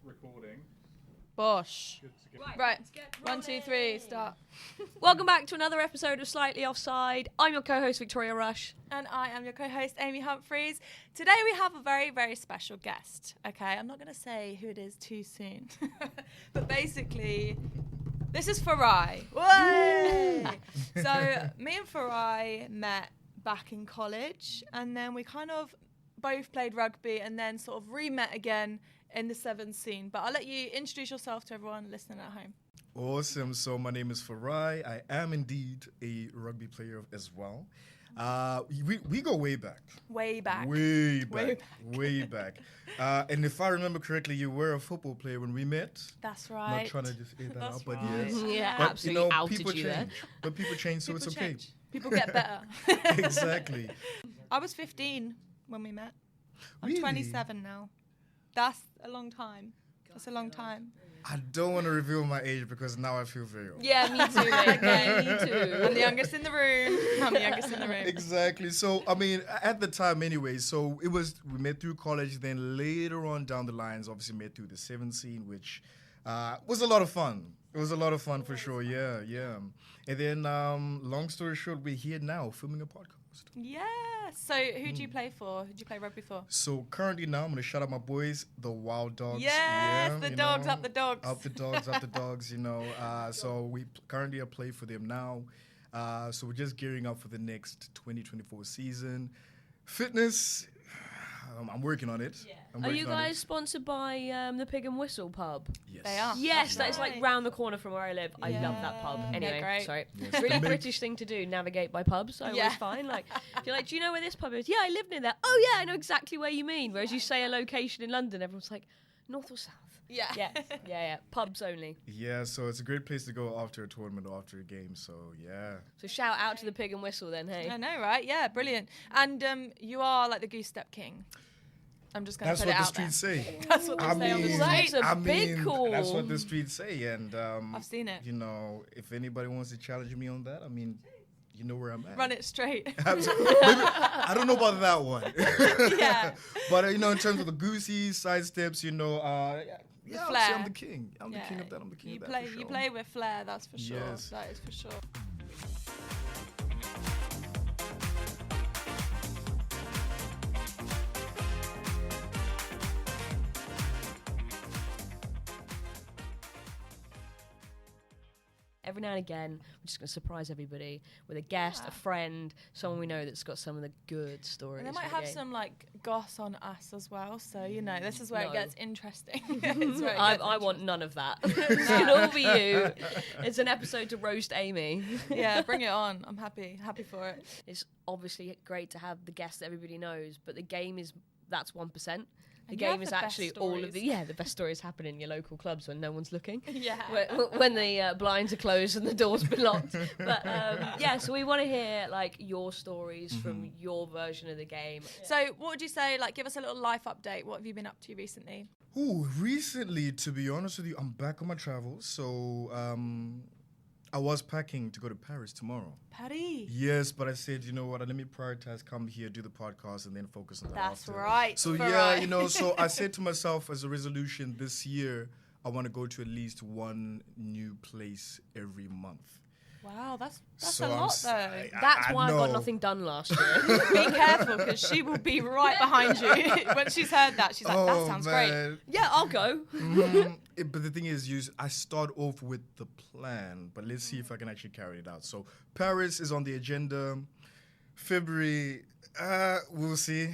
Recording. Bosh. Right. 1, 2, 3, start. Welcome back to another episode of Slightly Offside. I'm your co-host Victoria Rush. And I am your co-host Amy Humphreys. Today we have a very, very special guest. Okay, I'm not going to say who it is too soon. But basically, this is Farai. So me and Farai met back in college, and then we kind of both played rugby and then sort of re-met again in the Sevens scene. But I'll let you introduce yourself to everyone listening at home. Awesome. So my name is Farai. I am indeed a rugby player as well. We go way back. Way back. And if I remember correctly, you were a football player when we met. That's right. Not trying to just eat that That's up, but right. yes. Yeah, But, absolutely outed people you change. there. But people change, so People it's okay. change. People get better. Exactly. I was 15 when we met. I'm Really? 27 now. That's a long time. That's a long time. I don't want to reveal my age because now I feel very old. Yeah, me too, mate. Okay, me too. I'm the youngest in the room. Exactly. So, I mean, at the time anyway, so we met through college, then later on down the lines, obviously met through the Sevens scene, which was a lot of fun. It was a lot of fun for sure, yeah. And then, long story short, we're here now filming a podcast. Yeah. So who do you play for? Who do you play rugby for? So currently now, I'm going to shout out my boys, the Wild Dogs. Yes, the dogs, up the dogs. Up the dogs, you know. So we currently play for them now. So we're just gearing up for the next 2024 season. Fitness, I'm working on it. Yeah. Are you guys sponsored by the Pig and Whistle pub? Yes. They are. Yes, That's that's like right. round the corner from where I live. I love that pub. Yeah, Anyway, great. sorry. Yes. Really British thing to do, navigate by pubs. I Yeah. always find. Like, if you're like, do you know where this pub is? Yeah, I live near there. Oh, yeah, I know exactly where you mean. Whereas you say a location in London, everyone's like, north or south? Yeah. Yeah. Pubs only. Yeah, so it's a great place to go after a tournament or after a game. So, yeah. So shout out to the Pig and Whistle then, hey. I know, right? Yeah, brilliant. And you are like the goose step king. I'm just going to That's put what it the out there. streets say. That's what they say on the mean, street. That's a big call. That's what the streets say. And I've seen it. you know, if anybody wants to challenge me on that, I mean, you know where I'm at. Run it straight. Absolutely. Maybe, I don't know about that one. Yeah. But, you know, in terms of the goosies, side steps, you know, yeah, I'll say flair. I'm the king. I'm the king of that. I'm the king of that. For sure. You play with flair, that's for sure. Yes. That is for sure. Every now and again, we're just going to surprise everybody with a guest, a friend, someone we know that's got some of the good stories. And they might from the have game. some like goss on us as well. So, you know, this is where No. it gets interesting. It's where it I gets want none of that. It's going to all be you. It's an episode to roast Amy. Yeah, bring it on. I'm happy for it. It's obviously great to have the guests that everybody knows, but the game that's 1%. The And you have game is the best actually all of stories. the best stories happen in your local clubs when no one's looking. Yeah. When the blinds are closed and the doors been locked. But yeah, so we want to hear like your stories from your version of the game. So, what would you say? Like, give us a little life update. What have you been up to recently? Ooh, recently, to be honest with you, I'm back on my travels. So, I was packing to go to Paris tomorrow. Paris. Yes, but I said, you know what, let me prioritize, come here, do the podcast, and then focus on that That's after. right. So, Farai. yeah, you know, so I said to myself as a resolution this year, I want to go to at least one new place every month. Wow, that's So a lot though. That's why I got know. nothing done last year. Be careful because she will be right behind you. When she's heard that, she's like, that sounds great. man. Yeah, I'll go. But the thing is, I start off with the plan, but let's see if I can actually carry it out. So Paris is on the agenda. February, we'll see.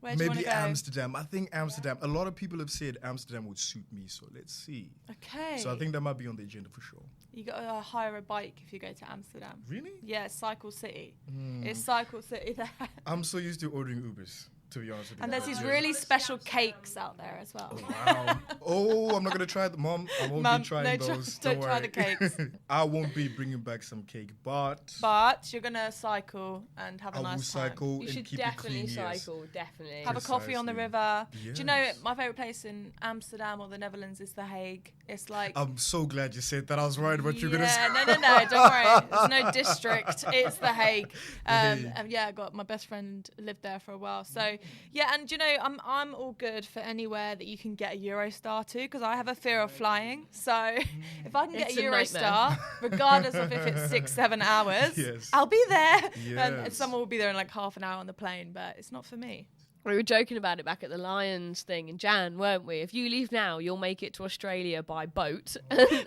Where do you wanna Maybe go? Amsterdam. I think Amsterdam. A lot of people have said Amsterdam would suit me, so let's see. Okay. So I think that might be on the agenda for sure. You got to hire a bike if you go to Amsterdam. Really? Yeah, it's Cycle City. It's Cycle City there. I'm so used to ordering Ubers, to be honest with you. And there's these Yeah. really special cakes out there as well. Wow. Oh, I'm not going to try it. Mom, I won't Mum, be trying no, those. don't try worry. the cakes. I won't be bringing back some cake, but But you're going to cycle and have a I will nice time. cycle You and should keep definitely it clean, yes. cycle, definitely. Have a coffee on the Precisely. river. Do you know Yes. my favourite place in Amsterdam or the Netherlands is The Hague? It's like... I'm so glad you said that. I was worried what you were going to say. No, don't worry. There's no district. It's The Hague. Hague. And yeah, I got my best friend lived there for a while. So Yeah, and you know, I'm all good for anywhere that you can get a Eurostar to, because I have a fear of flying. So if I can get It's a a Eurostar, regardless of if it's 6-7 hours, Yes. I'll be there. And Yes. someone will be there in like half an hour on the plane, but it's not for me. We were joking about it back at the Lions thing in Jan, weren't we? If you leave now, you'll make it to Australia by boat.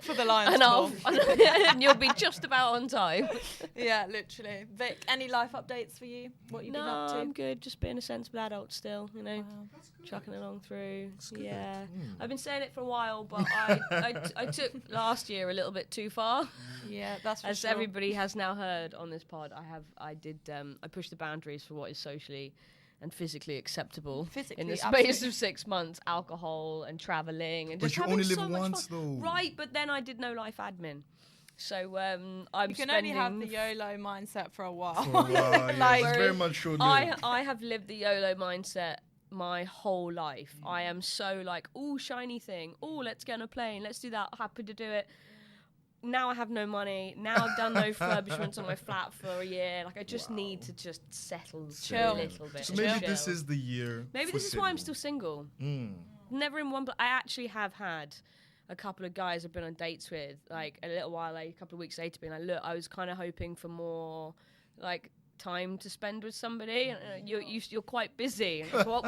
For the Lions and, tour. and you'll be just about on time. Yeah, literally. Vic, any life updates for you? What you've been up to? I'm good. Just being a sensible adult still, you know, Wow. chucking along through. good. Yeah. I've been saying it for a while, but I took last year a little bit too far. Yeah, that's for As sure. everybody has now heard on this pod, I pushed the boundaries for what is socially and physically acceptable Physically, in the space absolutely. of 6 months. Alcohol and traveling and But just you having only so live much once, fun. though. Right, but then I did no life admin, so I'm You can spending. only have the YOLO mindset for a while. For a while, yeah, Like- it's very much short I have lived the YOLO mindset my whole life. I am so like, oh, shiny thing. Oh, let's get on a plane. Let's do that. Happy to do it. Now I have no money. Now I've done no refurbishments on my flat for a year. Like I just need to just settle Chill. a little bit. So and maybe chill. this is the year. Maybe for this is why I'm Sydney. still single. Mm. Never in one, but I actually have had a couple of guys I've been on dates with, like a little while later, a couple of weeks later, being like, look, I was kind of hoping for more, like, time to spend with somebody, and you're quite busy. And it's, what?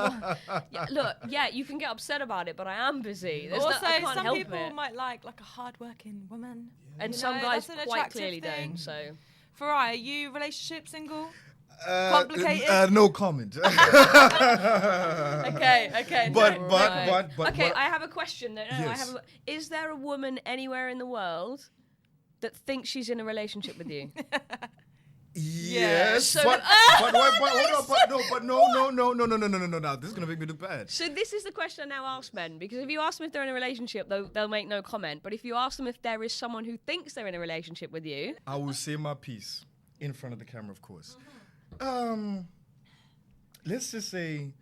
Yeah, look, yeah, you can get upset about it, but I am busy. There's Also, I can't some help people it. might like a hard-working woman. And you some know, guys that's an quite attractive clearly thing. don't. So Farai, are you relationship single? Complicated? No comment. Okay. But- no. but- okay, I have a question. No, I Yes. have. Is there a woman anywhere in the world that thinks she's in a relationship with you? Yes, So- but hold on, no. This is gonna make me look bad. So this is the question I now ask men, because if you ask them if they're in a relationship, they'll make no comment. But if you ask them if there is someone who thinks they're in a relationship with you, I will say my piece in front of the camera, of course. Let's just say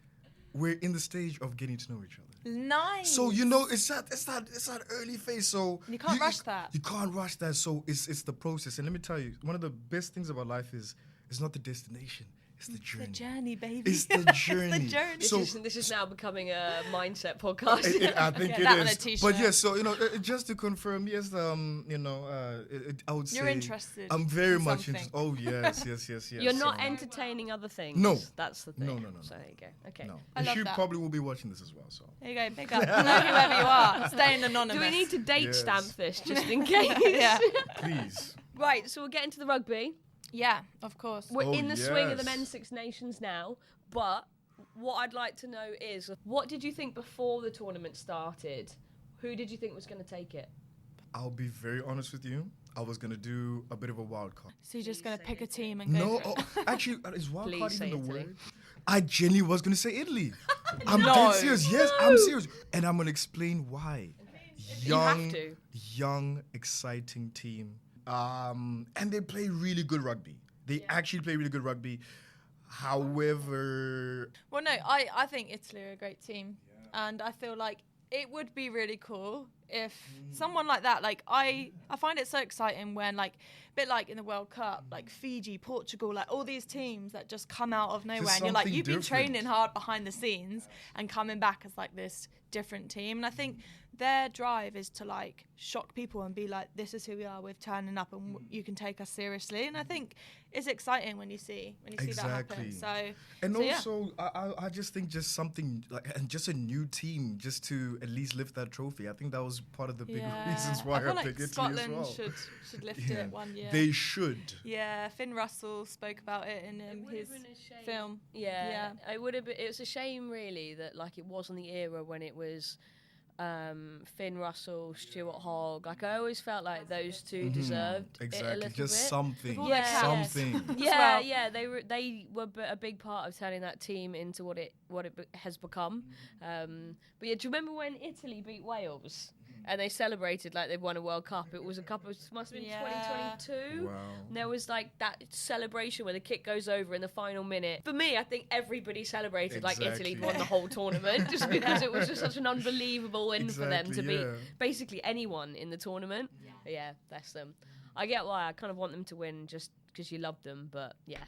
we're in the stage of getting to know each other. Nice. So you know, it's that early phase. So You can't rush that. You can't rush that. So it's the process. And let me tell you, one of the best things about life is it's not the destination, it's the journey. The journey, baby. It's the journey. the journey. So- this is now becoming a mindset podcast. I think Get it that on a is. t-shirt. But yes, so you know, just to confirm, yes, I would say You're interested I'm very in much something. interested. Oh yes. You're not so- entertaining other things. No. That's the thing. No. So there you go. Okay. No, I and love she that. probably will be watching this as well. So There you go, pick up. Whoever you are, staying anonymous. Do we need to date Yes. stamp this just in case? Yeah. please. Right, so we'll get into the rugby. Yeah, of course. We're Oh, in the swing of the yes. Men's Six Nations now, but what I'd like to know is, what did you think before the tournament started? Who did you think was going to take it? I'll be very honest with you. I was gonna do a bit of a wild card. So you're just going to pick a team and go No, for it? actually, is wild Please card say even the Italy. word? I genuinely was gonna say Italy. I'm No. dead serious. Yes, I'm serious, and I'm gonna explain why. You have to. Young, exciting team. And they play really good rugby. They actually play really good rugby. However, Well, no, I think Italy are a great team. And I feel like it would be really cool if someone like that, like I find it so exciting when, like, a bit like in the World Cup, like Fiji, Portugal, like all these teams that just come out of nowhere, and you're like, something you've been different. training hard behind the scenes and coming back as like this different team. And I think their drive is to like shock people and be like, this is who we are, we're turning up, and you can take us seriously. And I think it's exciting when you see that happen. Exactly. So and yeah. also, I just think just something like, and just a new team just to at least lift that trophy. I think that was part of the big reasons why I feel I like picked Italy Scotland as well. should lift Yeah. it one year. They should. Yeah, Finn Russell spoke about it in his film. Yeah, it would have been. It was a shame, really, that like it wasn't the era when it was Finn Russell, Stuart Hogg. Like I always felt like those two deserved it a Exactly, little just bit. something. all their caps. Something. Yeah, well. yeah, they were a big part of turning that team into what it has become. But yeah, do you remember when Italy beat Wales and they celebrated like they'd won a World Cup? It was must have been Yeah. 2022. Wow. And there was like that celebration where the kick goes over in the final minute. For me, I think everybody celebrated like Italy Exactly. won the whole tournament just because it was just such an unbelievable win for them to Exactly, beat yeah. basically anyone in the tournament. Yeah, bless them. I get why. I kind of want them to win just because you love them, but yeah.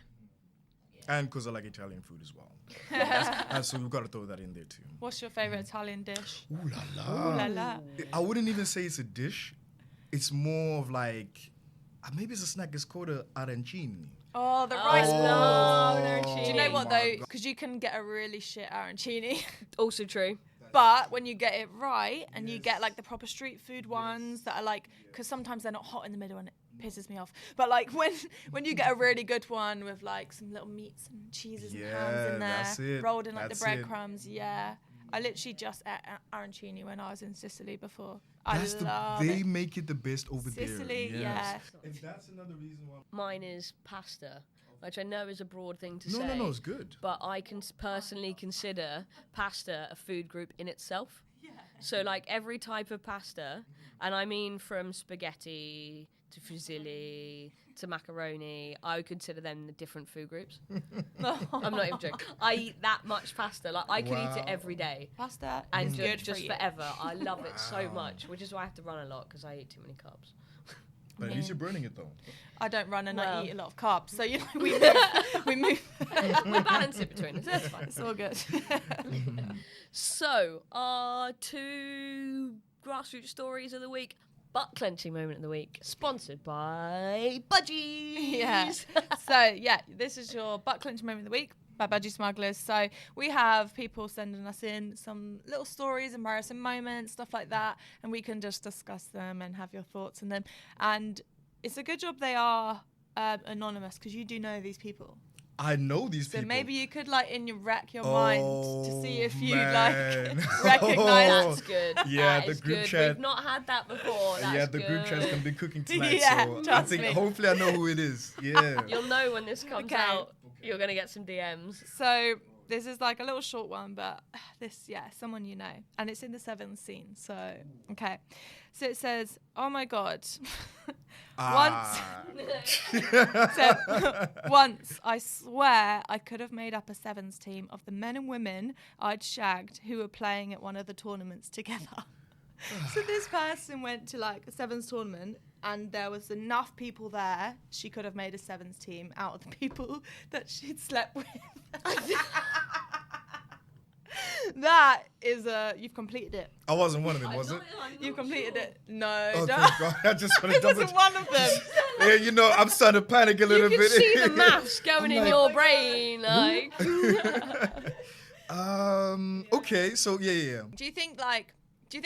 And because I like Italian food as well. So we've got to throw that in there too. What's your favorite Italian dish? Ooh la la. Ooh la la. I wouldn't even say it's a dish. It's more of like, maybe it's a snack. It's called a arancini. Oh, the rice love balls. arancini. Do you know what my though? God. Because you can get a really shit arancini. Also true. But when you get it right and you get like the proper street food ones that are like, because sometimes they're not hot in the middle and it pisses me off. But like when you get a really good one with like some little meats and cheeses and hams in there, that's it. rolled in like That's the it. breadcrumbs, yeah. I literally just ate arancini when I was in Sicily before. They make it the best over Sicily, there. yeah. And that's another reason why. Mine is pasta, which I know is a broad thing to No, say. no, it's good. But I can personally consider pasta a food group in itself. Yeah. So like every type of pasta, and I mean from spaghetti to fusilli to macaroni, I would consider them the different food groups. I'm not even joking. I eat that much pasta. Like I could eat it every day. Pasta And is good just for you. forever. I love it so much, which is why I have to run a lot because I eat too many carbs. But at least you're burning it though. I don't run and I Well. eat a lot of carbs, so you know we move. We balance it between us. That's fine. It's all good. So, our 2 grassroots stories of the week. Butt clenching moment of the week, sponsored by Budgies. Yeah. So yeah, this is your butt clench moment of the week by Budgie Smugglers. So we have people sending us in some little stories, embarrassing moments, stuff like that, and we can just discuss them and have your thoughts on them. And it's a good job they are anonymous because you do know these people. I know these So people. maybe you could like rack your mind to see if you man. like recognize. That's good. Yeah, That the is group good. chat. We've not had that before. That's Yeah, the group good. chat's gonna be cooking tonight. Yeah, so I trust think me. hopefully I know who it is. Yeah. You'll know when this comes Okay. out. You're gonna get some DMs. So this is like a little short one, but someone you know. And it's in the 7th scene. So, okay. So it says, oh my God. Once, I swear I could have made up a 7s team of the men and women I'd shagged who were playing at one of the tournaments together. So this person went to like a 7s tournament and there was enough people there, she could have made a 7s team out of the people that she'd slept with. That is you've completed it. I wasn't one of them, was it? You've completed it. No, Oh, don't. thank God. I just want to It wasn't one of them. Yeah, you know, I'm starting to panic a You little can bit. see the maths going I'm in like, your brain, like. Okay, so yeah. Do you think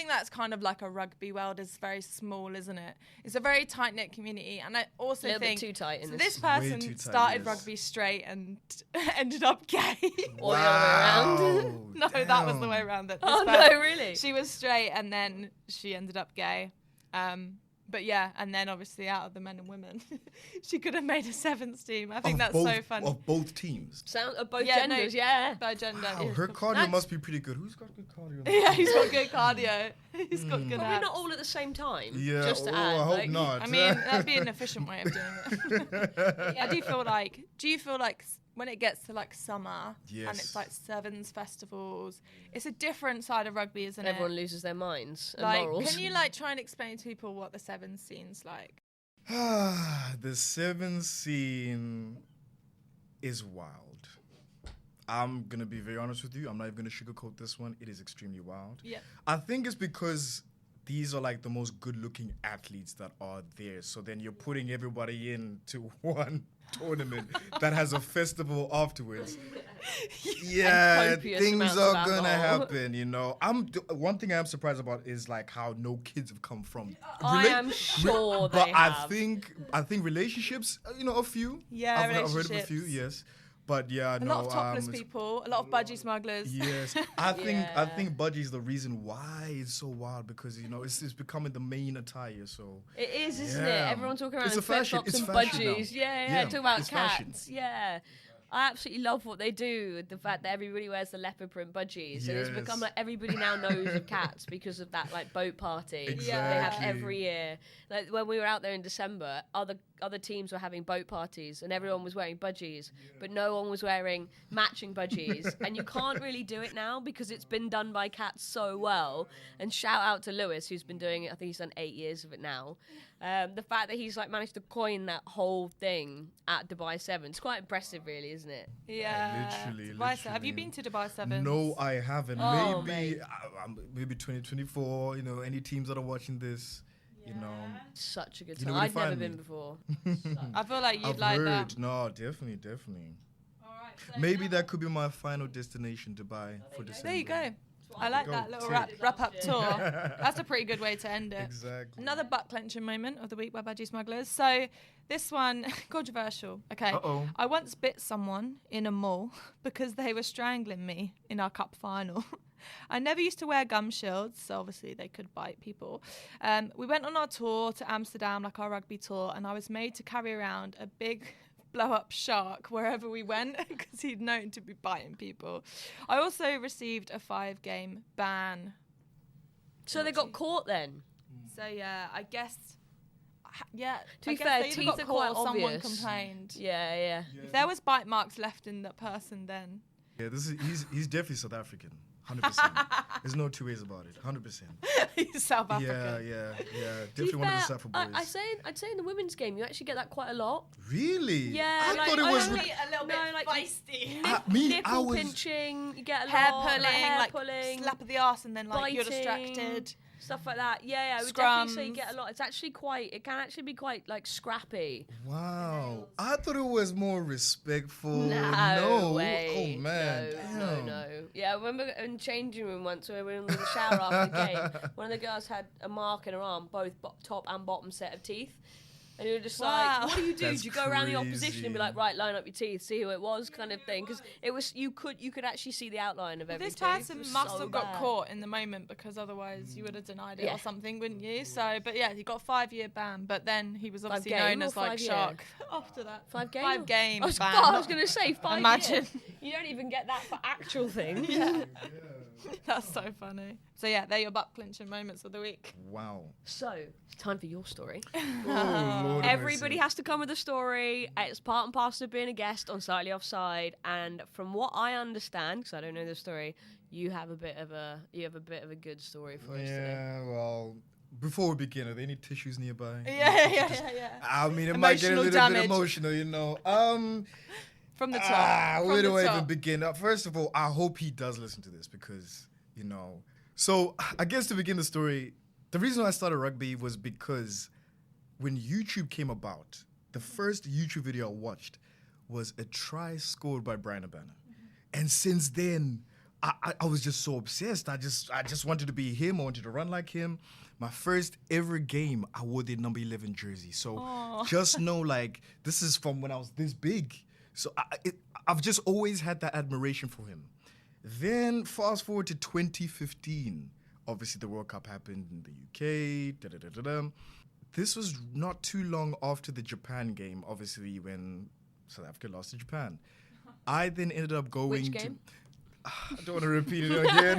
that's kind of like a rugby world is very small, isn't it? It's a very tight knit community, and I also A little think bit too tight in so this. this Way person too tight, started yes. rugby straight and ended up gay. Or the other way around. No, that was the way around. That this Oh person- no, really? She was straight and then she ended up gay. But yeah, and then obviously out of the men and women, she could have made a 7s team. I think that's so funny. Of both teams. Sound of both Yeah, no, genders, yeah. By gender. Wow, yeah. her cardio That's- must be pretty good. Who's got good cardio? Yeah, he's got good cardio. He's got good Probably abs. not all at the same time. Yeah, Just to oh, add, I hope like, not. I mean, that'd be an efficient way of doing it. I do feel like, when it gets to like summer and Yes. it's like 7s festivals, it's a different side of rugby, isn't Everyone it? loses their minds and Like, morals. can you like try and explain to people what the 7s scene's like? The 7th scene is wild. I'm gonna be very honest with you. I'm not even gonna sugarcoat this one. It is extremely wild. Yeah. I think it's because these are like the most good-looking athletes that are there. So then you're putting everybody into one tournament that has a festival afterwards. Yeah, copious things amounts are of gonna alcohol. happen. You know, one thing I'm surprised about is like how no kids have come from. I am sure but they I have. think relationships. You know, a few. Yeah, I've heard of a relationships. few. Yes, but yeah, A no. lot of topless it's- people, a lot of budgie smugglers. Yes, I Yeah. think Budgie's the reason why it's so wild because you know it's becoming the main attire. So It is, isn't Yeah. it? Everyone's walking around It's in a fashion- flip-flops it's and fashion now. budgies. Yeah, Yeah, talk about it's cats. fashion. Yeah. I absolutely love what they do with the fact that everybody wears the leopard print budgies. And it's Yes. become like everybody now knows of cats because of that like boat party they have Exactly. every year. Like when we were out there in December, other other teams were having boat parties and everyone was wearing budgies, but no one was wearing matching budgies. And you can't really do it now because it's been done by cats so well. And shout out to Lewis, who's been doing it. I think he's done 8 years of it now. The fact that he's like managed to coin that whole thing at Dubai 7, it's quite impressive, really, isn't it? Yeah. Literally. Have you been to Dubai 7? No, I haven't. Oh, Maybe 2024. You know, any teams that are watching this, you know, Such a good You know time. where to I'd never find me. been before. I feel like you'd I've like heard. that. No, definitely. All right, so Maybe that could be my final destination, Dubai, for December. there you go. I like Go, that little tick. wrap-up tour. That's a pretty good way to end it. Exactly. Another butt-clenching moment of the week by Budgie Smugglers. So this one, controversial. Okay. Uh-oh. I once bit someone in a mall because they were strangling me in our cup final. I never used to wear gum shields, so obviously they could bite people. We went on our tour to Amsterdam, like our rugby tour, and I was made to carry around a big blow-up shark wherever we went because he'd known to be biting people. I also received a 5-game ban. So they got caught then? So yeah, I guess. Yeah. To be I guess fair, they either teeth got are caught quite or someone obvious. complained. Yeah. If there was bite marks left in that person, then Yeah, he's definitely South African. 100%. There's no two ways about it. 100%. he's South Yeah, African. yeah. To be Definitely one of the fair, Safa boys. I'd say in the women's game you actually get that quite a lot. Really? Yeah, I like, thought it was. Only a little No, bit like- feisty. Nipple was. pinching, you get a Hair lot. pulling, hair like pulling, slap of the arse, and then like you're biting. distracted. stuff like that. Yeah, I would definitely say you Scrums. get a lot. It can actually be quite like scrappy. Wow. I thought it was more respectful. No way. Oh, man. No. Yeah, I remember in the changing room once when we were in the shower after the game, one of the girls had a mark in her arm, both top and bottom set of teeth. And you were just Wow. like, what do you do? That's Do you go around the opposition and be crazy. like, right, line up your teeth, see who it was, kind of thing? Because it was you could actually see the outline of every This tooth. It person was must so have got bad. caught in the moment because otherwise you would have denied it Yeah. or something, wouldn't you? So, but yeah, he got a 5-year ban, but then he was obviously 5 known game as or like 5 year? Shark after that. 5 game. 5 game I was, ban. I was going to say 5 Imagine. years. You don't even get that for actual things. Yeah. That's so funny. So yeah, they're your butt clinching moments of the week. Wow. So, it's time for your story. Oh, Lord have Everybody mercy. has to come with a story. It's part and parcel of being a guest on Slightly Offside. And from what I understand, because I don't know the story, you have a bit of a good story for us today. Yeah, well, before we begin, are there any tissues nearby? Yeah. I mean, it might get a Emotional little damage. bit emotional, you know. From the top. From Where the do I even top. begin? First of all, I hope he does listen to this because, you know. So, I guess to begin the story, the reason I started rugby was because when YouTube came about, the first YouTube video I watched was a try scored by Bryan Habana. And since then, I was just so obsessed. I just wanted to be him. I wanted to run like him. My first ever game, I wore the number 11 jersey. So Aw. just know, like, this is from when I was this big. So I've just always had that admiration for him. Then fast forward to 2015. Obviously, the World Cup happened in the UK. This was not too long after the Japan game, obviously, when South Africa lost to Japan. I then ended up going Which to... game? I don't want to repeat it again.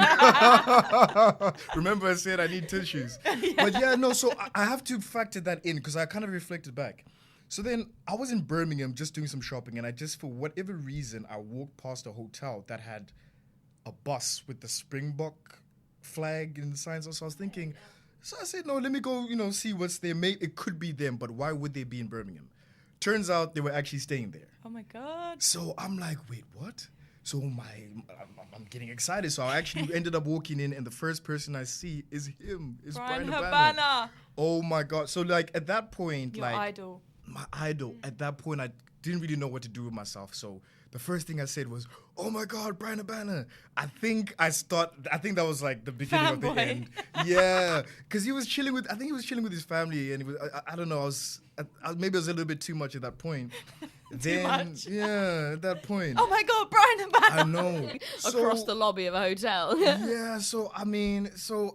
Remember I said I need tissues. But yeah, no, so I have to factor that in because I kind of reflected back. So then I was in Birmingham just doing some shopping and I just, for whatever reason, I walked past a hotel that had a bus with the Springbok flag and the signs. So I was thinking, so I said, no, let me go, see what's there. It could be them, but why would they be in Birmingham? Turns out they were actually staying there. Oh my God. So I'm like, wait, what? So I'm getting excited. So I actually ended up walking in, and the first person I see is him. It's Bryan Bryan Habana. Oh my God! So like at that point, Your like idol. my idol. At that point, I didn't really know what to do with myself. So the first thing I said was, "Oh my God, Bryan Habana!" I think that was like the beginning of the Fanboy. end. Yeah, because he was chilling with. I think he was chilling with his family, and he was. I don't know. Maybe I was a little bit too much at that point. Then much. yeah, at that point. Oh my God, Bryan Habana. I know. Across the lobby of a hotel. Yeah, so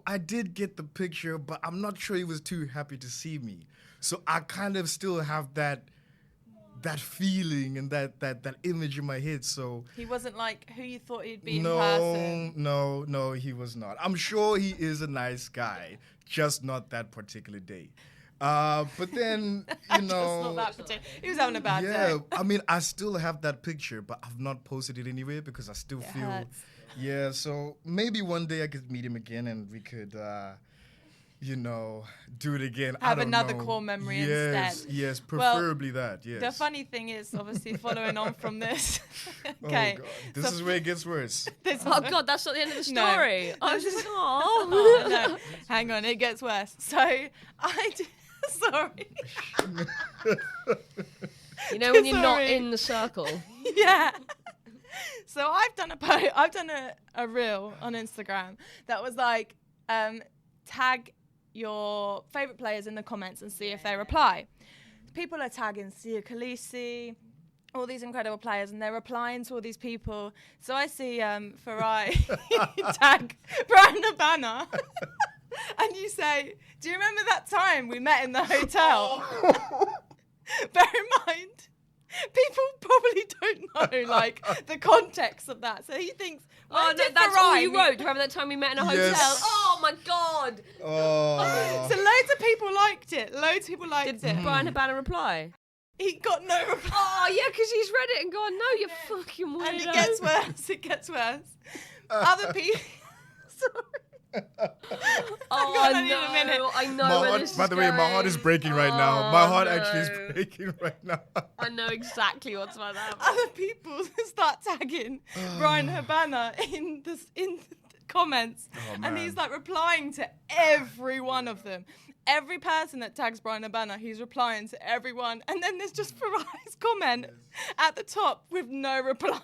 I did get the picture, but I'm not sure he was too happy to see me. So I kind of still have that feeling and that image in my head. So He wasn't like who you thought he'd be in person. no, he was not. I'm sure he is a nice guy, just not that particular day. But then, you know, Just not that particular. He was having a bad yeah, day. I mean, I still have that picture, but I've not posted it anywhere because I still feel, hurts. yeah. So maybe one day I could meet him again and we could, you know, do it again. I Have don't another know. core memory yes, instead. Yes, Well, preferably that. Yes. The funny thing is, obviously, following on from this. Oh Okay. God, this is where it gets worse. This Oh God, that's not the end of the No. story. I was just like, Oh, oh. no. Hang on, it gets worse. So I did. Sorry. You know when you're not Sorry. in the circle. Yeah. So I've done a reel on Instagram that was like, tag your favorite players in the comments and see if they reply. People are tagging Sia Khaleesi, all these incredible players, and they're replying to all these people. So I see Farai tag Bryan Habana, and you say, "Do you remember that time we met in the hotel?" Bear in mind, people probably don't know like the context of that. So he thinks, Oh, no, did that's all Farai you meet- wrote. Remember that time we met in a hotel? Yes. Oh my God. Oh. So loads of people liked it. Loads of people liked Did it. Bryan Habana reply? He got no reply. Oh yeah, because he's read it and gone, no, you fucking weirdo. And it gets worse. It gets worse. Other people. Sorry. Oh Hang on, I need a minute. no, I know My where heart, this is by the way, my heart is going. breaking right now. Oh, My heart actually is no. breaking right now. I know exactly what's about to happen. Other people start tagging Bryan Habana in the comments, Oh, and man. he's like replying to every one of them. Every person that tags Bryan Habana, he's replying to everyone. And then there's just Farai's comment at the top with no reply.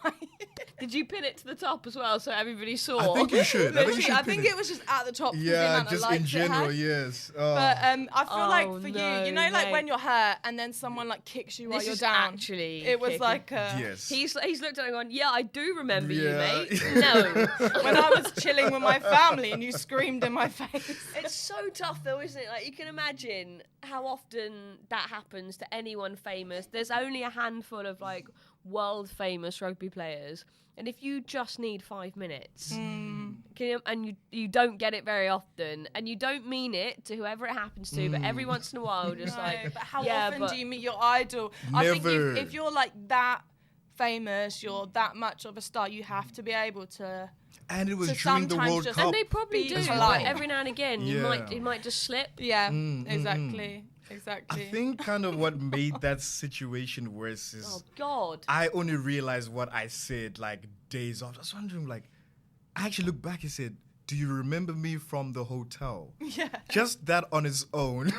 Did you pin it to the top as well so everybody saw? I think you should. I think you Literally, should I think pin it was just at the top. 'cause the Yeah, amount of just likes in it general, had. yes. Oh. But I feel like Oh, for no, you know, like mate. when you're hurt and then someone like kicks you while This you're is down. actually It was kicking. like yes. He's looked at it and gone, yeah, I do remember Yeah. you, mate. No. when I was chilling with my family and you screamed in my face. It's so tough though, isn't it? Like you can imagine how often that happens to anyone famous. There's only a handful of like world famous rugby players. And if you just need 5 minutes, and you don't get it very often, and you don't mean it to whoever it happens to, but every once in a while, just No, like, but how yeah, often but do you meet your idol? I think Never. if you're like that famous, you're that much of a star, you have to be able to. And it was So during the sometimes World just- Cup. and they probably Be do. polite. But every now and again, Yeah. it might just slip. Yeah, Mm, exactly. I Exactly. think kind of what made that situation worse Oh is God. I only realized what I said like days after. I was wondering, like, I actually looked back and said, "Do you remember me from the hotel?" Yeah. Just that on its own.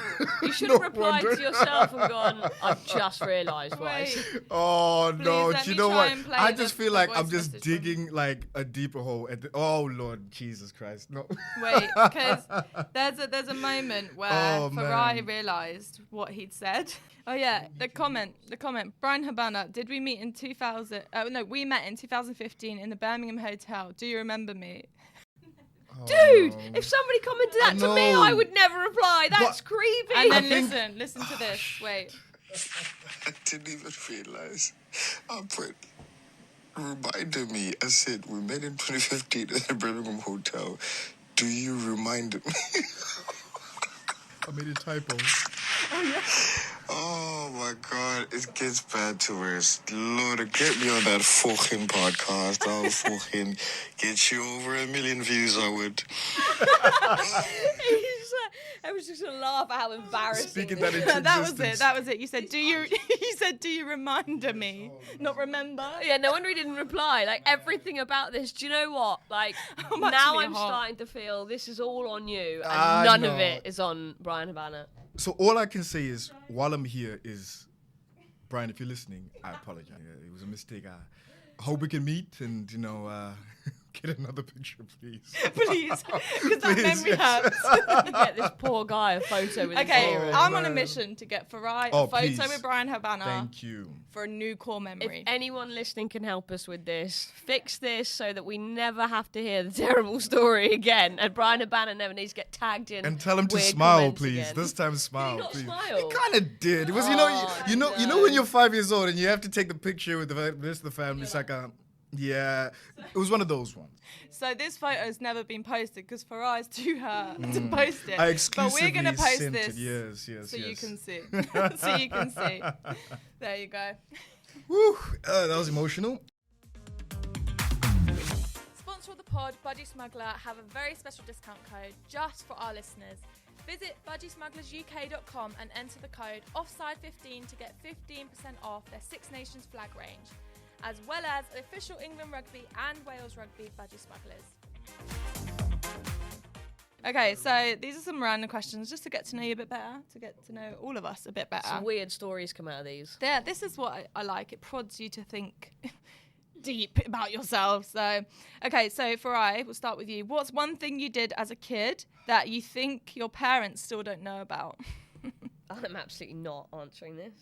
You should No have replied wonder. to yourself and gone, I've just realised what I Wait. said. Oh no! let Do you me know try what? and play I the- just feel the like voice I'm just message from- digging like a deeper hole. Oh Lord, Jesus Christ! No. Wait, because there's a moment where Oh, Farai man. realised what he'd said. Oh yeah, the comment. Bryan Habana, did we meet in 2000? No, we met in 2015 in the Birmingham hotel. Do you remember me? Oh, Dude, no. if somebody commented that I to me, know. I would never reply. That's But- creepy. And then think- listen to this. Wait. I didn't even realize. I put reminded me. I said we met in 2015 at the Birmingham hotel. Do you remind me? I made a typo. Oh my God, it gets bad to worse. Lord, get me on that fucking podcast. I'll fucking get you over 1 million views. I would. I was just gonna laugh at how embarrassing. Speaking this that is. into That was it. existence. That was it. You said, do you remind me? Not remember? Yeah, no wonder he didn't reply. Like everything about this. Do you know what? Like I'm now actually I'm hot. starting to feel this is all on you, and I none of know. it is on Bryan Habana. So all I can say is, while I'm here, is Brian, if you're listening, I apologize. It was a mistake. I hope we can meet and get another picture, please. Please, because that Please, memory yes. hurts. Get this poor guy a photo with Okay, his ear in. I'm on a man. mission to get Farai Oh, a photo please. with Bryan Habana Thank you. for a new core If memory. anyone listening can help us with this, fix this so that we never have to hear the terrible story again, and Bryan Habana never needs to get tagged in. And tell him to weird smile, comments please. again. This time, smile, not please. smile? He kind of did. It was, you know when you're 5 years old and you have to take the picture with the rest of the family. It's like, Yeah, it was one of those ones. So this photo has never been posted because Farai's too hurt to post it. I But exclusively we're going to post sent this it. Yes. so you can see. So you can see. There you go. Woo, that was emotional. Sponsor of the pod, Budgie Smuggler, have a very special discount code just for our listeners. Visit budgiesmugglersuk.com and enter the code OFFSIDE15 to get 15% off their Six Nations flag range, as well as official England rugby and Wales rugby Budgie Smugglers. Okay, so these are some random questions just to get to know you a bit better, to get to know all of us a bit better. Some weird stories come out of these. Yeah, this is what I like. It prods you to think deep about yourself. So, okay, so Farai, we'll start with you. What's one thing you did as a kid that you think your parents still don't know about? I'm absolutely not answering this.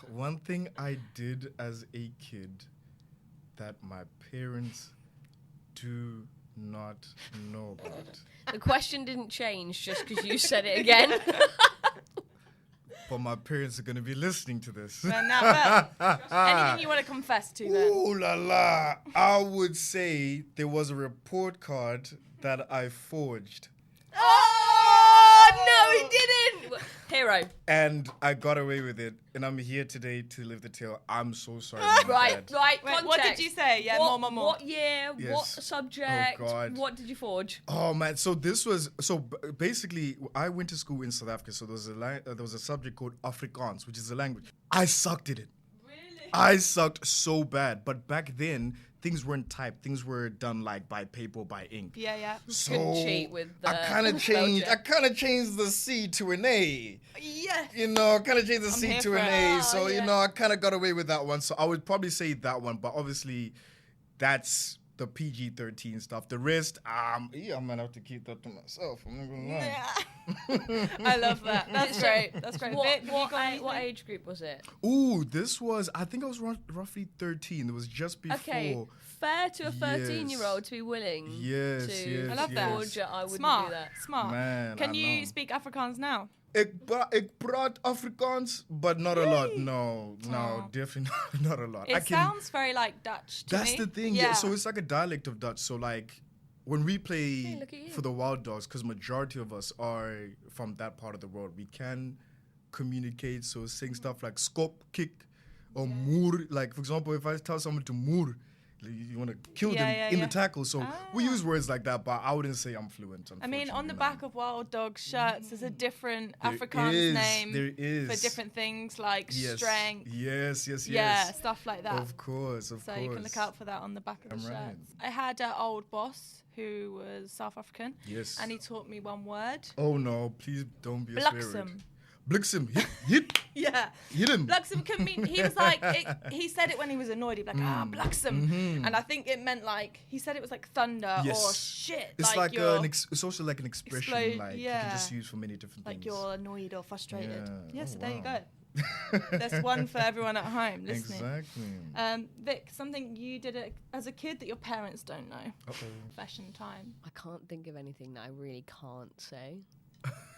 One thing I did as a kid that my parents do not know about. The question didn't change just because you said it again. But my parents are going to be listening to this. Anything you want to confess to then? Ooh la la. I would say there was a report card that I forged. Oh, no, he didn't. Hero. And I got away with it. And I'm here today to live the tale. I'm so sorry. Right. Wait, Context. what did you say? Yeah, What, more. What year? Yes. What subject? Oh, God. What did you forge? Oh man, so this was basically I went to school in South Africa. So there was a subject called Afrikaans, which is a language. I sucked at it. Really? I sucked so bad. But back then things weren't typed. Things were done like by paper or by ink. Yeah. So Couldn't cheat with the I kind of changed the C to an A. Yes. You know, I kind of changed the I'm C here to for an it. A. So, Oh, you yeah. know, I kind of got away with that one. So I would probably say that one. But obviously, that's the PG-13 stuff. The rest, I'm going to have to keep that to myself. I'm not going to lie. Yeah. I love that. That's great. That's great. Vic, have you got What anything? age group was it? Ooh, this was, I think I was roughly 13. It was just before. Okay, fair to a 13-year-old to be willing Yes, to yes, I love that. forge it. I wouldn't Smart. do that. Smart. Man, Can I you know. speak Afrikaans now? Ik praat Afrikaans, but not a lot. No, Oh. definitely not a lot. It sounds very like Dutch to That's me. the thing. Yeah. So it's like a dialect of Dutch. So like when we play look at you. for the Wild Dogs, because majority of us are from that part of the world, we can communicate. So sing stuff like skop, kick, or moer. Like for example, if I tell someone to moer, you want to kill them in the tackle. So we use words like that, but I wouldn't say I'm fluent. I mean, on the unfortunately, back of Wild Dog shirts, there's a different There Afrikaans is, name there is. for different things like Yes. strength. Yes. Yeah, stuff like that. Of course. So you can look out for that on the back of the I'm right. shirts. I had an old boss who was South African. Yes. And he taught me one word. Oh no! Please don't be a swear word. Bliksem. Bliksem. Hit. Yeah. Hit him. Bliksem can mean, he was like, he said it when he was annoyed. He'd be like, Bliksem. Mm-hmm. And I think it meant like, he said it was like thunder Yes. or shit. It's like you're, it's also like an expression, Explode- like you yeah. can just use for many different like things. you're annoyed or frustrated. Yeah. Yes, Oh, there you wow. go. There's one for everyone at home listening. Exactly. Vic, something you did as a kid that your parents don't know. Uh-oh. Fashion time. I can't think of anything that I really can't say.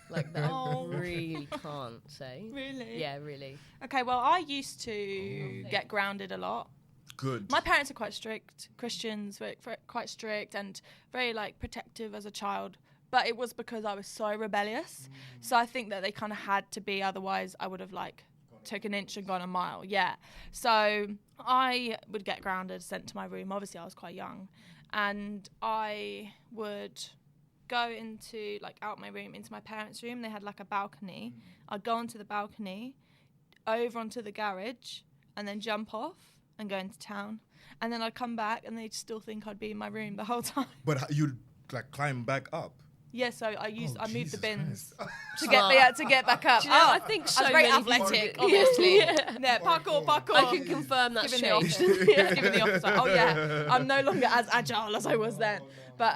Like that Oh. I really can't say. Really? Yeah, really. Okay, well, I used to get grounded a lot. Good. My parents are quite strict, Christians, very, quite strict and very like protective as a child. But it was because I was so rebellious. So I think that they kind of had to be, otherwise I would have like took an inch and gone a mile. Yeah. So I would get grounded, sent to my room. Obviously I was quite young. And I would go into like out my room into my parents' room. They had like a balcony. I'd go onto the balcony, over onto the garage, and then jump off and go into town. And then I'd come back and they'd still think I'd be in my room the whole time. But you'd like climb back up. Yeah, so I moved the Jesus bins Christ. to get back up. Do you know, I think so I was very many people athletic, do- obviously. Yeah. Yeah, parkour. I can confirm that's Giving the changed. office. Giving the office. Oh yeah, I'm no longer as agile as I was then. But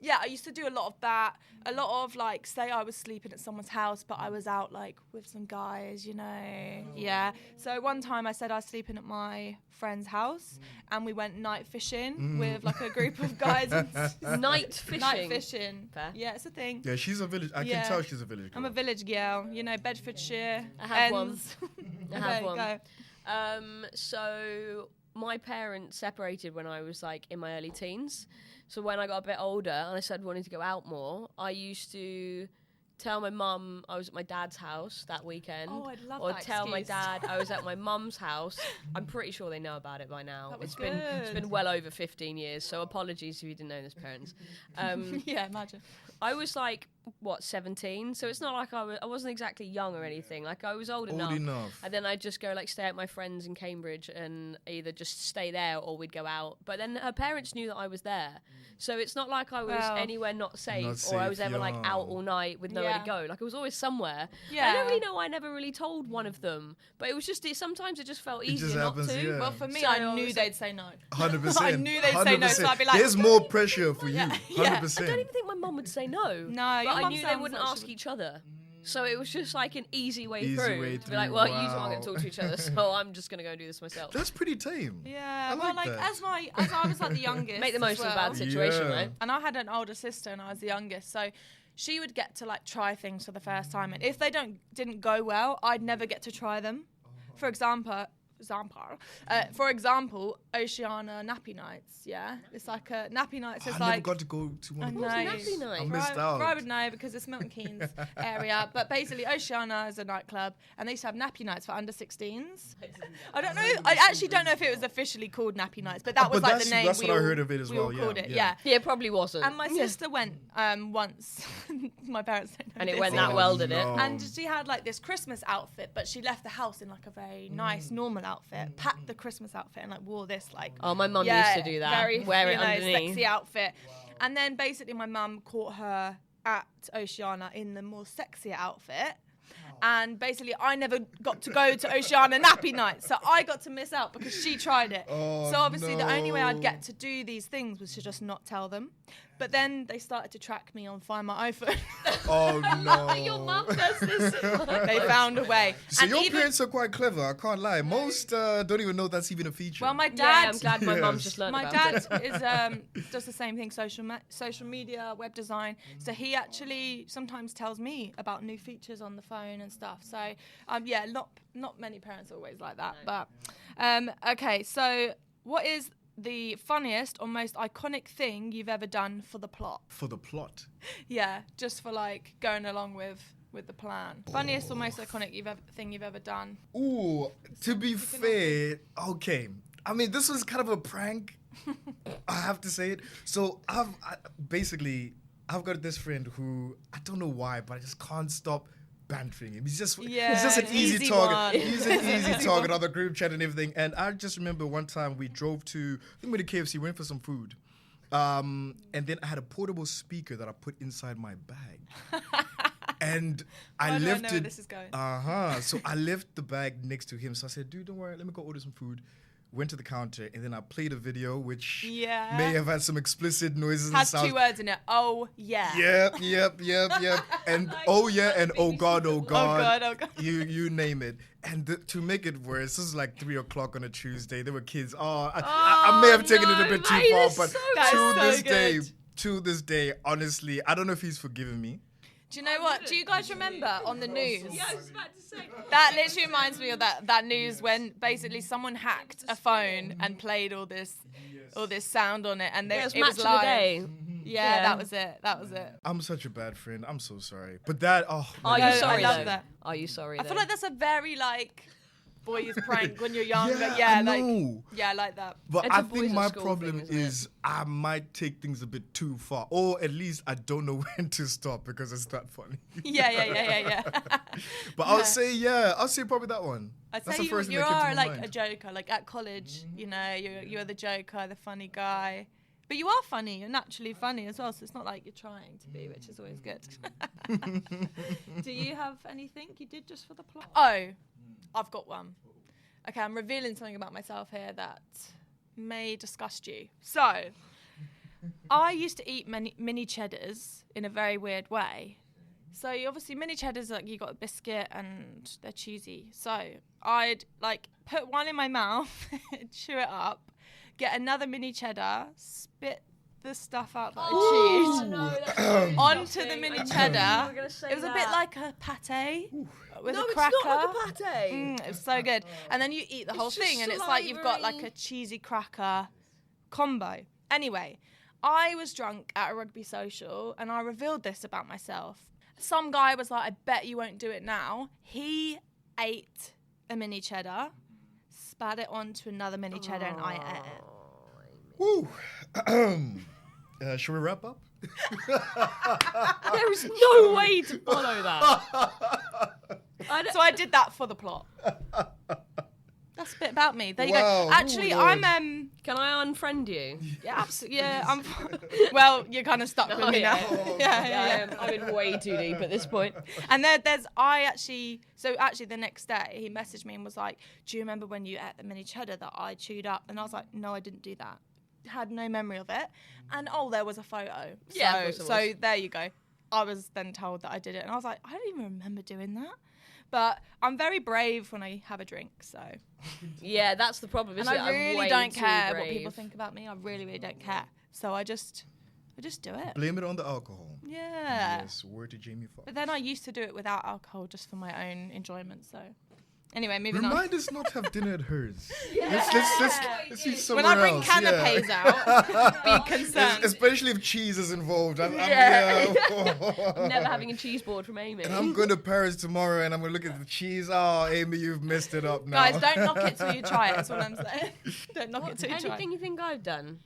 yeah, I used to do a lot of that. A lot of like, say I was sleeping at someone's house, but I was out like with some guys, you know. Yeah. So one time I said I was sleeping at my friend's house, and we went night fishing with like a group of guys. Night fishing. Night fishing. Fair. Yeah, it's a thing. Yeah, she's a village. I Yeah. can tell she's a village girl. I'm a village girl, you know, Bedfordshire. I have one. ends. I have Okay, one. go. So my parents separated when I was like in my early teens. So when I got a bit older and I started wanting to go out more, I used to tell my mum I was at my dad's house that weekend. Oh, I'd love or that tell my excuse. dad I was at my mum's house. I'm pretty sure they know about it by now. That was It's been good. well over 15 years, so apologies if you didn't know this, parents. Yeah, imagine. I was like, 17? So it's not like I wasn't exactly young or anything. Like I was old enough. And then I'd just go like stay at my friends in Cambridge and either just stay there or we'd go out. But then her parents knew that I was there. So it's not like I was anywhere not safe or I was ever like out all night with nowhere to go. Like I was always somewhere. Yeah. I don't really know why I never really told one of them. But it was just, sometimes it just felt easier not happens, to. yeah. Well, for me, So I knew they'd say no. 100%. I knew they'd say no, so I'd be like, there's more pressure for you. 100%. I don't even think my mum would say no. No, But your I mum knew they sounds wouldn't like she ask would. each other. So it was just like an easy way Easy through. way To be like, through, well, you two aren't wow. going to talk to each other, so I'm just going to go and do this myself. That's pretty tame. Yeah, I well, like like that. as I was like the youngest, Make the most as of a well, bad situation, Yeah. right? and I had an older sister, and I was the youngest, so she would get to like try things for the first time, and if they didn't go well, I'd never get to try them. For example, Oceania Nappy Nights. Yeah, it's like a Nappy Nights. It's I like never got to go to one of those. I know. Nappy Night? I missed Fry out. would know because it's Milton Keynes area. But basically, Oceania is a nightclub, and they used to have nappy nights for under 16s. I don't know. I actually don't know if it was officially called Nappy Nights, but that was But like the name. that's we what I all- heard of it as we well, all yeah, called it. yeah. Yeah. Yeah, it probably wasn't. And my sister went once. My parents don't know And it this. went that well, did it? no. And she had like this Christmas outfit, but she left the house in like a very nice, normal outfit. Packed the Christmas outfit and like wore this like. Oh, my mum used to do that. Very, Wear it underneath. sexy outfit. And then basically my mum caught her at Oceania in the more sexier outfit. And basically I never got to go to Oceania Nappy Night. So I got to miss out because she tried it. Oh, So obviously the only way I'd no. get to do these things was to just not tell them. But then they started to track me on Find My iPhone. Oh no. Your mum does this. They found a way. So And your even- parents are quite clever. I can't lie. Most don't even know that's even a feature. Well, my Yeah, dad. I'm glad my mum's Yes. just learned My about dad it. does the same thing, social media, web design. So he actually sometimes tells me about new features on the phone and stuff. So yeah, not many parents are always like that. But okay, so what is the funniest or most iconic thing you've ever done for the plot? For the plot. Yeah, just for like going along with the plan. Funniest or most iconic thing you've ever done? Ooh, to be fair, okay. I mean, this was kind of a prank. I have to say it. So I've got this friend who I don't know why, but I just can't stop bantering him. He's just an easy target. one. He's an easy target on the group chat and everything. And I just remember one time we drove to, I think we went to KFC, went for some food. And then I had a portable speaker that I put inside my bag. And I Why do I left know it. where this is going? So I left the bag next to him. So I said, dude, don't worry. Let me go order some food. Went to the counter and then I played a video which Yeah. may have had some explicit noises and Has sounds. 2 words in it. Oh yeah. Yep. And oh yeah, and oh god. Oh God. You name it. And to make it worse, this is like 3:00 on a Tuesday. There were kids. I may have taken it a bit too mate, far, it's but so to this day, honestly, I don't know if he's forgiven me. Do you know what? Do you guys remember on the news? Yeah, I was about to say. That literally reminds me of that news when basically someone hacked a phone and played all this sound on it, and Yeah, it it was was match of live. the day. Yeah, Yeah. that was it. I'm such a bad friend. I'm so sorry. But that, Are No, you I sorry love though? that. Are you sorry I though? feel like that's a very like boys prank when you're younger. I Yeah, like know. yeah, like that. But It's a I boys think at my school problem thing, isn't it? is I might take things a bit too far, or at least I don't know when to stop because it's that funny. Yeah. But I'll say probably that one. I'd That's say the first thing you that came to are my like mind. a joker. Like at college, you know, you're the joker, the funny guy. But you are funny. You're naturally funny as well. So it's not like you're trying to be, which is always good. Do you have anything you did just for the plot? Oh, I've got one. Okay, I'm revealing something about myself here that may disgust you. So, I used to eat mini cheddars in a very weird way. So obviously mini cheddars, like you got a biscuit and they're cheesy. So I'd like put one in my mouth, chew it up, get another mini cheddar, spit the stuff out that I chewed, onto the mini cheddar. We're gonna say It was a bit like a pate with no, a cracker. it's not like a pate. It was so good. And then you eat the whole just thing, and it's like you've got like a cheesy cracker combo. Anyway, I was drunk at a rugby social, and I revealed this about myself. Some guy was like, I bet you won't do it now. He ate a mini cheddar, spat it onto another mini cheddar, and I ate it. Woo. Should we wrap up? There is no way to follow that. So I did that for the plot. That's a bit about me. There you Wow. go. Actually, Ooh, Lord. I'm Can I unfriend you? yeah, absolutely. Yeah, I'm. Well, you're kind of stuck with me now. Yeah. I'm in way too deep at this point. And there's the next day he messaged me and was like, "Do you remember when you ate the mini cheddar that I chewed up?" And I was like, "No, I didn't do that. Had no memory of it." And there was a photo. Yeah, of course there so was. there you go. I was then told that I did it, and I was like, I don't even remember doing that. But I'm very brave when I have a drink, so. Yeah, that's the problem. And Isn't it? I I'm really way don't too care what brave. people think about me. I really, really don't care. So I just do it. Blame it on the alcohol. Yeah. Yes, word to Jamie Foxx. But then I used to do it without alcohol just for my own enjoyment. So anyway, moving on. Remind us not to have dinner at hers. Let's see When somewhere I bring else. canapes out, be concerned. Especially if cheese is involved. I'm Never having a cheese board from Amy. And I'm going to Paris tomorrow, and I'm going to look at the cheese. Oh, Amy, you've messed it up now. Guys, don't knock it till you try it. That's what I'm saying. Don't knock it till you try Anything it. you think I've done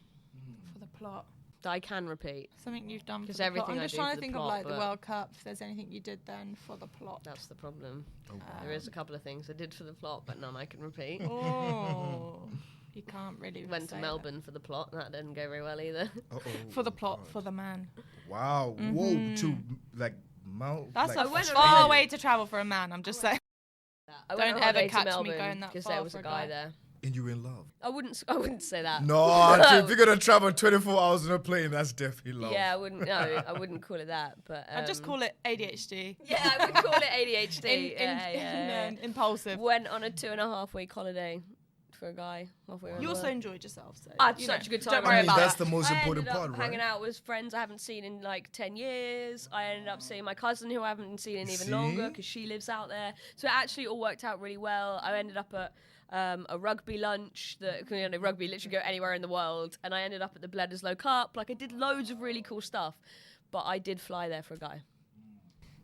For the plot. that I can repeat? Something you've done for 'Cause the plot. everything I'm I just do trying for to the think plot, of like the but- World Cup. If there's anything you did then for the plot. That's the problem. Oh, There is a couple of things I did for the plot, but none I can repeat. Oh, you can't really. Went to say Melbourne for the plot, and that didn't go very well either. Uh-oh. that. For the plot, for the man. Wow. Whoa. To, like, Mount. That's like, a went far around- way to travel for a man. I'm just saying. I Don't went on ever holiday catch to me Melbourne going that because far there was for a a guy guy. there. And you in love. I wouldn't say that. No, if you're going to travel 24 hours on a plane, that's definitely love. Yeah, I wouldn't. No, I wouldn't call it that. But I just call it ADHD. Yeah, I would call it ADHD. Yeah. Impulsive. Went on a 2.5-week holiday for a guy halfway around You the also world. enjoyed yourself. So I had you such know, a good time. Don't I worry mean, about that's that. the most I important ended up part, right? hanging out with friends I haven't seen in like 10 years. I ended up seeing my cousin who I haven't seen in even See? longer because she lives out there. So it actually all worked out really well. I ended up at a rugby lunch that, you know, rugby literally go anywhere in the world. And I ended up at the Bledisloe Cup. Like I did loads of really cool stuff. But I did fly there for a guy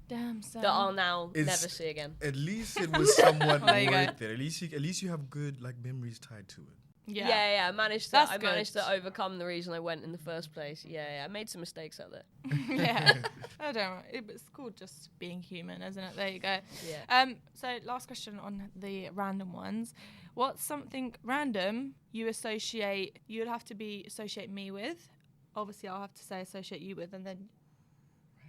Damn, son. that I'll now It's- never see again. At least it was somewhat There you go. worth it. At least you have good like memories tied to it. Yeah, I managed to. That's I managed good. to overcome the reason I went in the first place. Yeah, I made some mistakes out there. yeah. I don't know. It's called just being human, isn't it? There you go. Yeah. So last question on the random ones. What's something random you'd have to associate me with? Obviously, I'll have to say associate you with, and then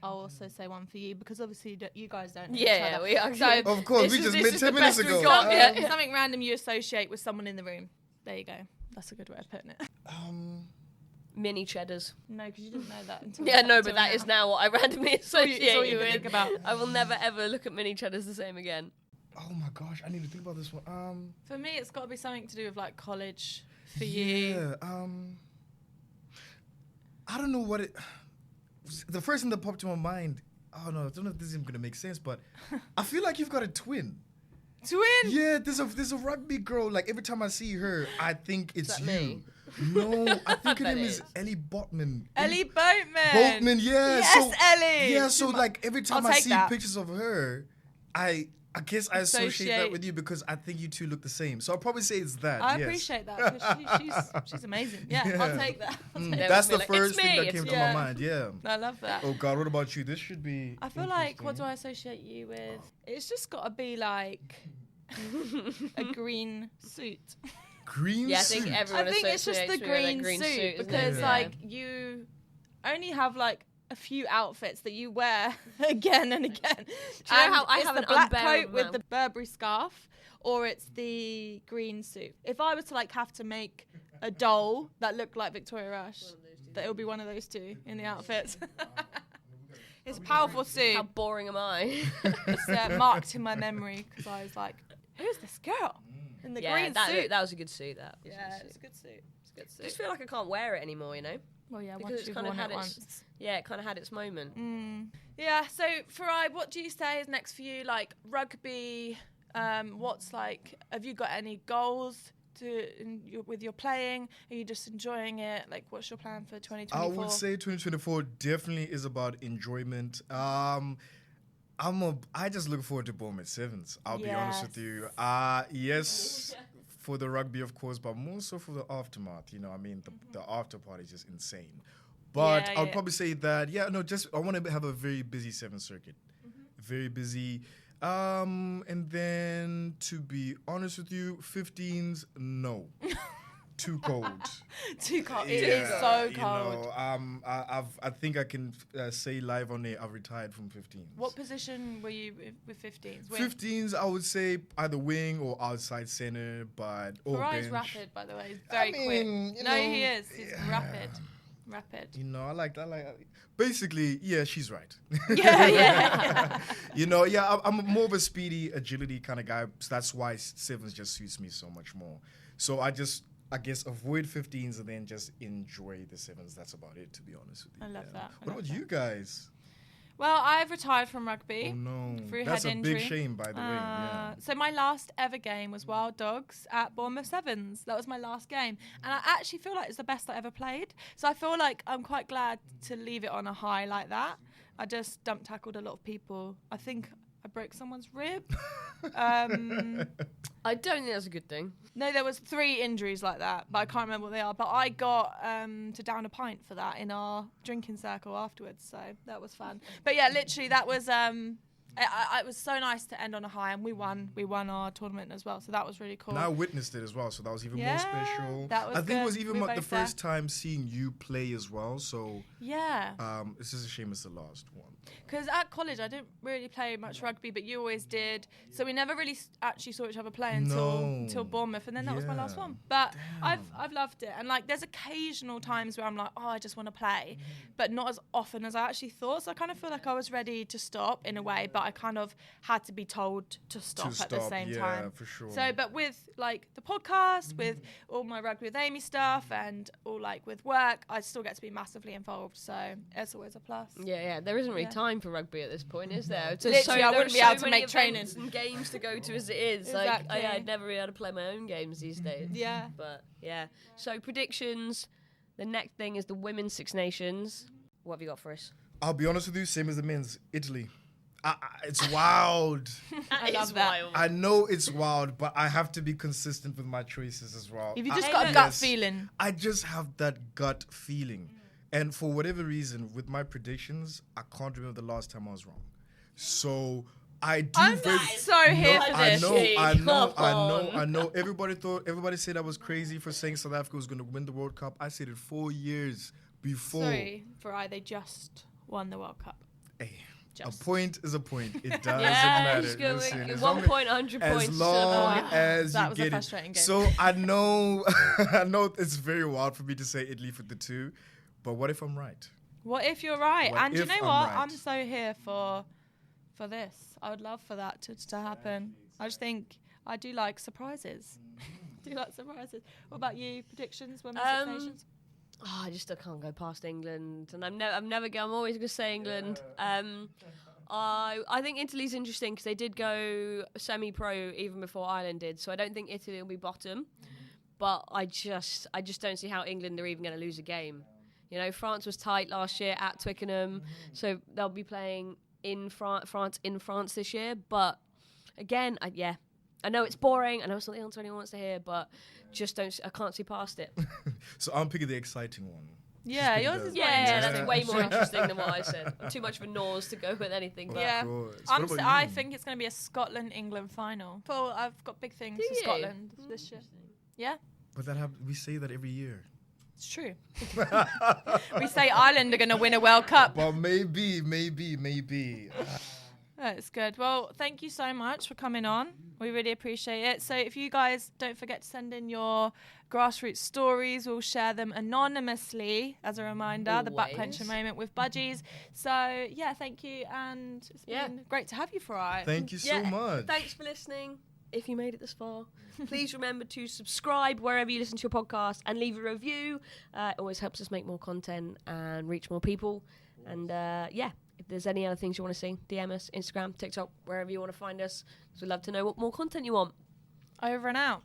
I'll also say one for you because obviously you guys don't know each Yeah, other. we are. So Of course, This we is- just this met is 10 the minutes best we've ago. got, yeah. Something random you associate with someone in the room. There you go. That's a good way of putting it. Mini cheddars. No, because you didn't know that until Yeah, no, but until that is now what I randomly associate it's all you you with. think about. I will never ever look at mini cheddars the same again. Oh my gosh, I need to think about this one. For me, it's got to be something to do with like college for you. Yeah. I don't know what it. The first thing that popped to my mind. Oh no, I don't know if this is even gonna make sense, but I feel like you've got a twin. Twin. Yeah, there's a rugby girl. Like every time I see her, I think it's that you. me? No, I think her Bet name it is is. Ellie Botman. Ellie Boatman. Boatman, yeah. Yes, so, Ellie. Yeah, so like every time I'll I take see that. pictures of her, I guess I associate that Associate. with you because I think you two look the same. So I'll probably say it's that. I yes. appreciate that. 'Cause she's amazing. Yeah, Yeah. I'll take that. That's the Like, first it's thing me, that came it's to yeah. my mind. Yeah. I love that. Oh God, what about you? This should be. I feel like, what do interesting. I associate you with? It's just got to be like a green suit. Green Yeah, I suit. think everyone I think it's just associates the me with a green, green suit, isn't it? because Yeah. like you only have like a few outfits that you wear again and again. Do you know how I it's have the an black unbearable coat with amount- the Burberry scarf, or it's the green suit. If I was to like have to make a doll that looked like Victoria Rush, that it would be one of those two in the outfits. It's a powerful suit. How boring am I? It's marked in my memory because I was like, "Who's this girl in the yeah, green suit?" that was a good suit. That was Yeah, a good it's suit. a good suit. It's a good I suit. just feel like I can't wear it anymore, you know? Well, yeah, because once it's you've kind of won had it its once. it kind of had its moment. Yeah, so Farai, what do you say is next for you? Like rugby, what's like, have you got any goals with your playing? Are you just enjoying it? Like, what's your plan for 2024? I would say 2024 definitely is about enjoyment. I just look forward to Bournemouth Sevens. I'll be honest with you. Yes, for the rugby, of course, but more so for the aftermath. You know, I mean, the after party is just insane. But Yeah, I'll yeah. probably say that, I want to have a very busy Sevens circuit. Very busy. And then, to be honest with you, 15s, no. Too cold. Too cold. It is so cold. I think I can say live on air, I've retired from 15s. What position were you with 15s? 15s, I would say either wing or outside center, or Farai's bench. rapid, by the way. He's very quick. He is. He's rapid. You know, I like. Basically, yeah, she's right. Yeah. You know, I'm more of a speedy agility kind of guy. So that's why sevens just suits me so much more. So I guess avoid 15s and then just enjoy the sevens. That's about it, to be honest with you. I love that. What about you guys? Well, I've retired from rugby. Oh no, through that's head a injury. big shame, by the way. Yeah. So my last ever game was Wild Dogs at Bournemouth Sevens. That was my last game, and I actually feel like it's the best I ever played. So I feel like I'm quite glad to leave it on a high like that. I just dump tackled a lot of people. I think I broke someone's rib. I don't think that's a good thing. No, there was 3 injuries like that, but I can't remember what they are. But I got to down a pint for that in our drinking circle afterwards, so that was fun. But yeah, literally that was it was so nice to end on a high, and we won our tournament as well, so that was really cool. And I witnessed it as well, so that was even more Yeah, special. that was I think it was good. even We were the both first time seeing you play as well. So Yeah. it's just a shame it's the last one. Because at college I didn't really play much rugby, but you always did. So we never really actually saw each other play until Bournemouth, and then that was my last Yeah. one. But I've loved it, and like there's occasional times where I'm like, oh, I just want to play, but not as often as I actually thought. So I kind of feel like I was ready to stop in a way, but I kind of had to be told to stop at the same time. Yeah, for sure. So, but with like the podcast, with all my rugby with Amy stuff, and all like with work, I still get to be massively involved. So it's always a plus. Yeah. There isn't really time for rugby at this point, is there? Literally, I wouldn't be able to make training and games to go to as it is. Exactly. Like, I'd never really able to play my own games these days. Yeah. But yeah. So predictions. The next thing is the Women's Six Nations. What have you got for us? I'll be honest with you, same as the men's, Italy. It's wild. I love that. Wild. I know it's wild, but I have to be consistent with my choices as well. If you just I- got a Yes. gut feeling. I just have that gut feeling. And for whatever reason, with my predictions, I can't remember the last time I was wrong. So I do I'm very... so here No, for I this. know. Everybody said I was crazy for saying South Africa was going to win the World Cup. I said it 4 years before. Sorry, Farai, they just won the World Cup. Hey, Just. a point is a point. It doesn't Yeah, matter. just go Listen, with as 1 long point, 100 as points. long as That you was a get it. frustrating game. So I know, I know it's very wild for me to say Italy for the 2, but what if I'm right? What if you're right? What And you if know I'm what? right? I'm so here for this. I would love for that to happen. I just think I do like surprises. Do like surprises. What about you? Predictions? Women's Six Nations? I can't go past England, and I'm always going to say England. I think Italy's interesting because they did go semi-pro even before Ireland did, so I don't think Italy will be bottom. But I just don't see how England are even going to lose a game. You know, France was tight last year at Twickenham, so they'll be playing in France this year. But again, I know it's boring. I know it's not the answer anyone wants to hear, but I can't see past it. So I'm picking the exciting one. Yeah, She's yours picking is the- Yeah, that's way more interesting than what I said. I'm too much of a nose to go with anything. But Yeah. Of course. What about I you? think it's going to be a Scotland-England final. Well, I've got big things Do for you? Scotland this year. Yeah, But we say that every year. it's true. We say Ireland are going to win a World Cup. But maybe. That's good. Well, thank you so much for coming on. We really appreciate it. So if you guys don't forget to send in your grassroots stories, we'll share them anonymously as a reminder, the backbencher Always. moment with Budgies. So yeah, thank you. And it's been great to have you, Farai. Thank you so much. Thanks for listening. if you made it this far, please remember to subscribe wherever you listen to your podcast and leave a review. It always helps us make more content and reach more people. And if there's any other things you want to see, DM us, Instagram, TikTok, wherever you want to find us. So we'd love to know what more content you want. Over and out.